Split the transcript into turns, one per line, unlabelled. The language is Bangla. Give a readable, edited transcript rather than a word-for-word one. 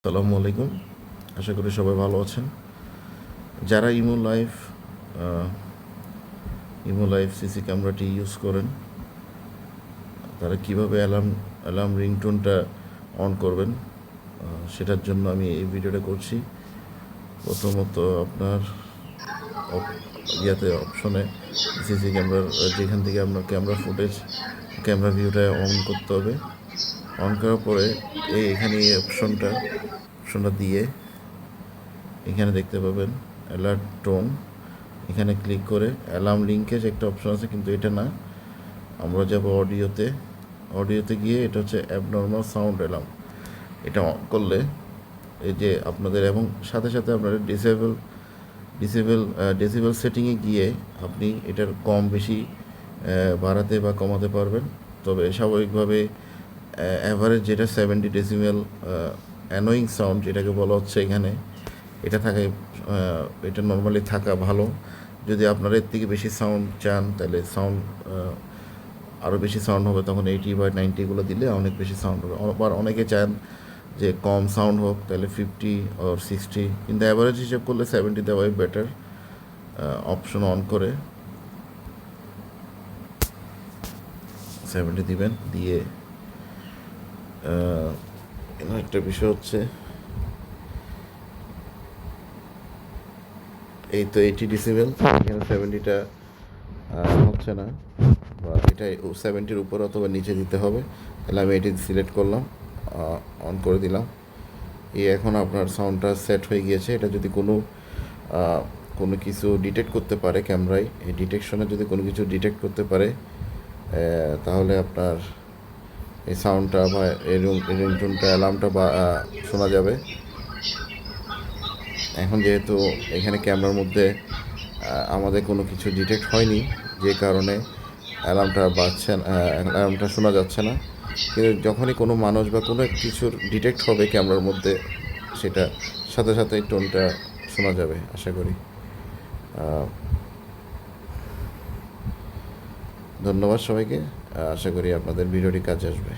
আসসালামু আলাইকুম। আশা করি সবাই ভালো আছেন। যারা ইমো লাইফ সিসি ক্যামেরাটি ইউজ করেন, তারা কীভাবে অ্যালার্ম রিংটোনটা অন করবেন, সেটার জন্য আমি এই ভিডিওটা করছি। প্রথমত আপনার অপশনে সিসি ক্যামেরার যেখান থেকে আপনার ক্যামেরা ভিউটা অন করতে হবে। অন করার পরে এখানে এই অপশনটা দিয়ে এখানে দেখতে পাবেন অ্যালার্ট টোন। এখানে ক্লিক করে অ্যালার্ম লিঙ্কেজ একটা অপশন আছে, কিন্তু এটা না। আমরা যাব অডিওতে গিয়ে এটা হচ্ছে অ্যাবনর্মাল সাউন্ড অ্যালার্ম। এটা অন করলে এই যে আপনাদের এবং সাথে সাথে আপনাদের ডেসিবেল সেটিংয়ে গিয়ে আপনি এটার কম বেশি বাড়াতে বা কমাতে পারবেন। তবে স্বাভাবিকভাবে অ্যাভারেজ যেটা 70 ডেসিবেল অ্যানোয়িং সাউন্ড যেটাকে বলা হচ্ছে এখানে, এটা নর্মালি থাকা ভালো। যদি আপনারা এর থেকে বেশি সাউন্ড চান, তাহলে আরও বেশি সাউন্ড হবে, তখন 80 বা 90 দিলে অনেক বেশি সাউন্ড হবে। আবার অনেকে চান যে কম সাউন্ড হোক, তাহলে 50 or 60, কিন্তু অ্যাভারেজ হিসেব করলে 70 দেওয়াই বেটার। অপশন অন করে 70 দিবেন। দিয়ে একটা বিষয় হচ্ছে, এই তো 80 ডেসিবেল, এখানে 70টা হচ্ছে না, বা এটা 70-র উপরে অথবা নিচে দিতে হবে। তাহলে আমি এটি সিলেক্ট করলাম, অন করে দিলাম। এখন আপনার সাউন্ডটা সেট হয়ে গিয়েছে। এটা যদি কোনো কিছু ডিটেক্ট করতে পারে ক্যামেরায়, এই ডিটেকশনে যদি কোনো কিছু ডিটেক্ট করতে পারে, তাহলে আপনার এই সাউন্ডটা বা এই রিংটোনটা অ্যালার্মটা শোনা যাবে। এখন যেহেতু এখানে ক্যামেরার মধ্যে আমাদের কোনো কিছু ডিটেক্ট হয়নি, যে কারণে অ্যালার্মটা শোনা যাচ্ছে না। কিন্তু যখনই কোনো মানুষ বা কোনো কিছুর ডিটেক্ট হবে ক্যামেরার মধ্যে, সেটা সাথে সাথে টোনটা শোনা যাবে আশা করি। ধন্যবাদ সবাইকে। আশা করি আপনাদের ভিডিওটি কাজে আসবে।